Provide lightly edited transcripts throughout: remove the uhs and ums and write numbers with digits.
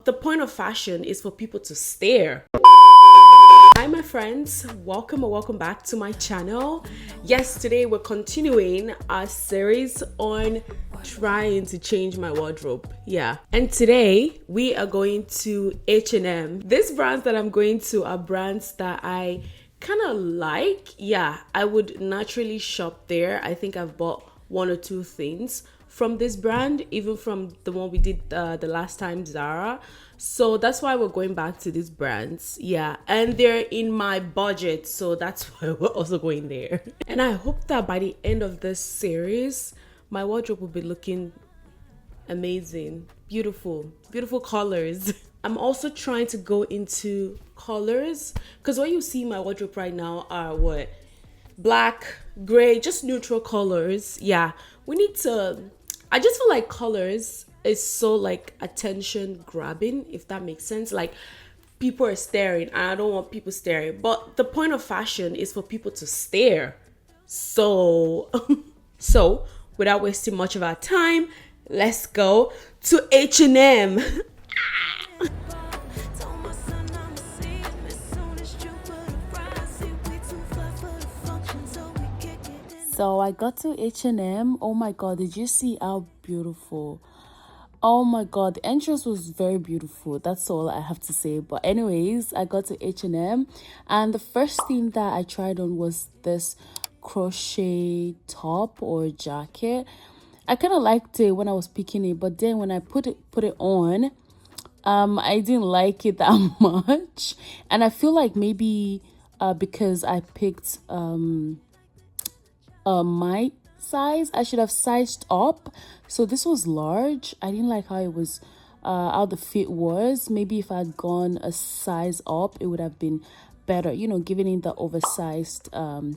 the point of fashion is for people to stare. Hi my friends, welcome or welcome back to my channel. Yes, today we're continuing our series on trying to change my wardrobe. Yeah, and today we are going to H&M. These brands that I'm going to are brands that I kind of like. Yeah, I would naturally shop there. I think I've bought one or two things from this brand, even from the one we did the last time, Zara. So that's why we're going back to these brands. Yeah, and they're in my budget, so that's why we're also going there. And I hope that by the end of this series my wardrobe will be looking amazing, beautiful colors. I'm also trying to go into colors because what you see in my wardrobe right now are what, black, gray, just neutral colors. Yeah, we need to, I just feel like colors is so like attention grabbing, if that makes sense. Like people are staring and I don't want people staring, but the point of fashion is for people to stare. So so without wasting much of our time, let's go to H&M. So I got to H&M. Oh my god, did you see how beautiful? Oh my god, the entrance was very beautiful. That's all I have to say. But anyways, I got to H&M and the first thing that I tried on was this crochet top or jacket. I kind of liked it when I was picking it, but then when I put it on, I didn't like it that much. And I feel like maybe because I picked my size, I should have sized up. So this was large. I didn't like how it was, how the fit was. Maybe if I had gone a size up, it would have been better, you know, giving it the oversized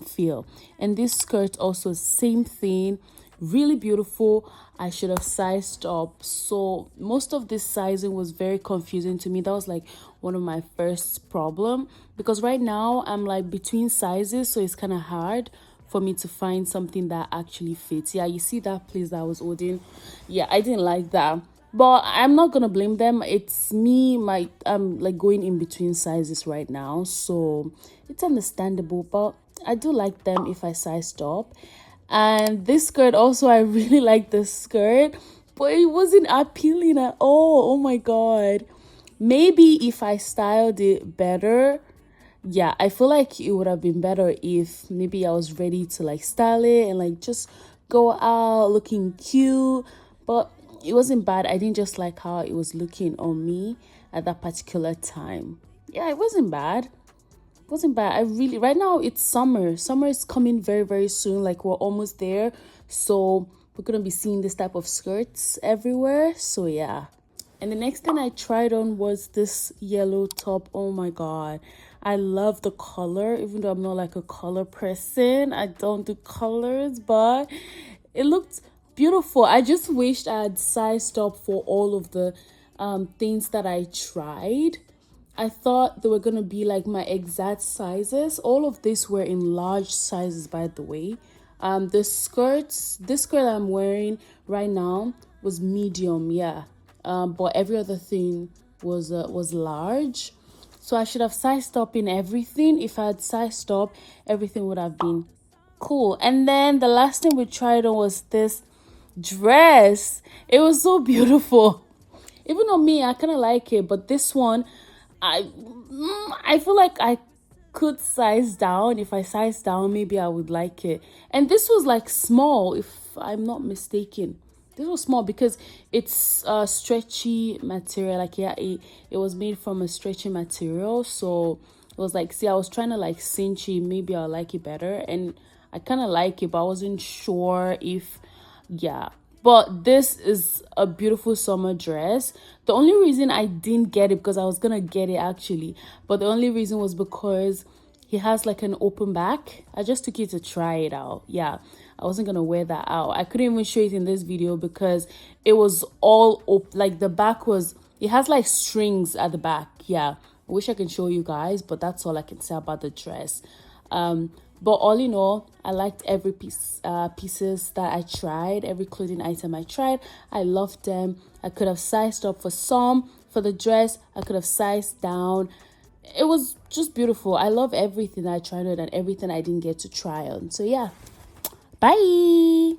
feel. And this skirt also, same thing, really beautiful. I should have sized up. So most of this sizing was very confusing to me. That was like one of my first problem, because right now I'm like between sizes, so it's kind of hard for me to find something that actually fits. Yeah, you see that place that I was holding? Yeah, I didn't like that, but I'm not gonna blame them. It's me, I'm like going in between sizes right now, so it's understandable, but I do like them if I sized up. And this skirt also, I really like this skirt, but it wasn't appealing at all. Oh my god, maybe if I styled it better, yeah, I feel like it would have been better if maybe I was ready to like style it and like just go out looking cute. But it wasn't bad. I didn't just like how it was looking on me at that particular time. Yeah, it wasn't bad. It wasn't bad. I really, right now it's summer. Summer is coming very, very soon. Like we're almost there. So we're going to be seeing this type of skirts everywhere. So yeah. And the next thing I tried on was this yellow top. Oh my god, I love the color, even though I'm not like a color person. I don't do colors, but it looked beautiful. I just wished I had sized up for all of the things that I tried. I thought they were gonna be like my exact sizes. All of these were in large sizes, by the way. This skirt I'm wearing right now was medium, yeah. But every other thing was large. So I should have sized up in everything. If I had sized up, everything would have been cool. And then the last thing we tried on was this dress. It was so beautiful. Even on me, I kind of like it, but this one, I feel like I could size down. If I size down, maybe I would like it. And this was like small, if I'm not mistaken. This was small because it's a stretchy material. Like, yeah, it was made from a stretchy material. So it was like, see, I was trying to like cinch it. Maybe I'll like it better. And I kind of like it, but I wasn't sure if, yeah. But this is a beautiful summer dress. The only reason I didn't get it, because I was going to get it actually, but the only reason was because he has like an open back. I just took it to try it out. Yeah, I wasn't gonna wear that out. I couldn't even show it in this video because it was all open. Like the back was, it has like strings at the back. Yeah, I wish I could show you guys, but that's all I can say about the dress. But all in all, I liked every pieces that I tried, every clothing item I tried. I loved them. I could have sized up for some. For the dress, I could have sized down. It was just beautiful. I love everything I tried on and everything I didn't get to try on. So yeah, bye.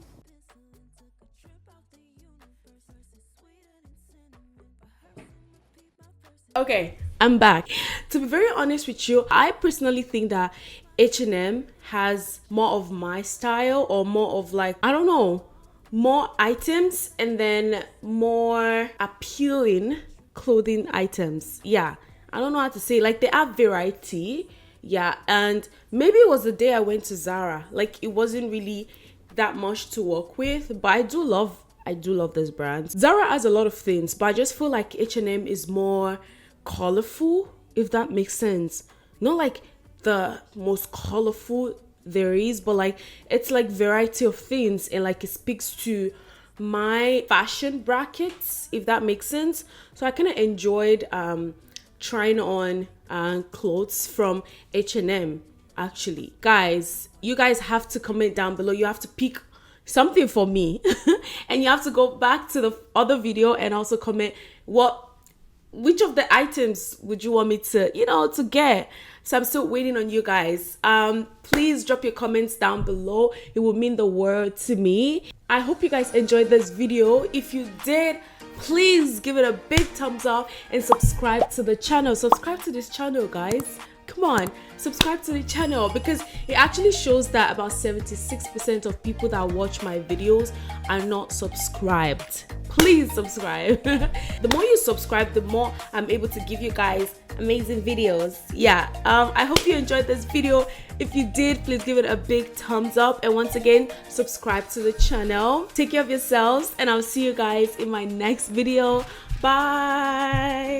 Okay, I'm back. To be very honest with you, I personally think that H&M has more of my style, or more of like, I don't know, more items and then more appealing clothing items. Yeah, I don't know how to say, like they have variety. Yeah, and maybe it was the day I went to Zara. Like it wasn't really that much to work with, but I do love this brand. Zara has a lot of things, but I just feel like H&M is more colorful, if that makes sense. Not like the most colorful there is, but like it's like variety of things, and like it speaks to my fashion brackets, if that makes sense. So I kind of enjoyed trying on clothes from H&M. Actually, guys, you guys have to comment down below. You have to pick something for me and you have to go back to the other video and also comment which of the items would you want me to, to get. So I'm still waiting on you guys. Please drop your comments down below. It will mean the world to me. I hope you guys enjoyed this video. If you did, please give it a big thumbs up and subscribe to the channel. Subscribe to this channel, guys. Come on, subscribe to the channel, because it actually shows that about 76% of people that watch my videos are not subscribed. Please subscribe. The more you subscribe, the more I'm able to give you guys amazing videos. Yeah, I hope you enjoyed this video. If you did, please give it a big thumbs up, and once again, subscribe to the channel. Take care of yourselves, and I'll see you guys in my next video. Bye.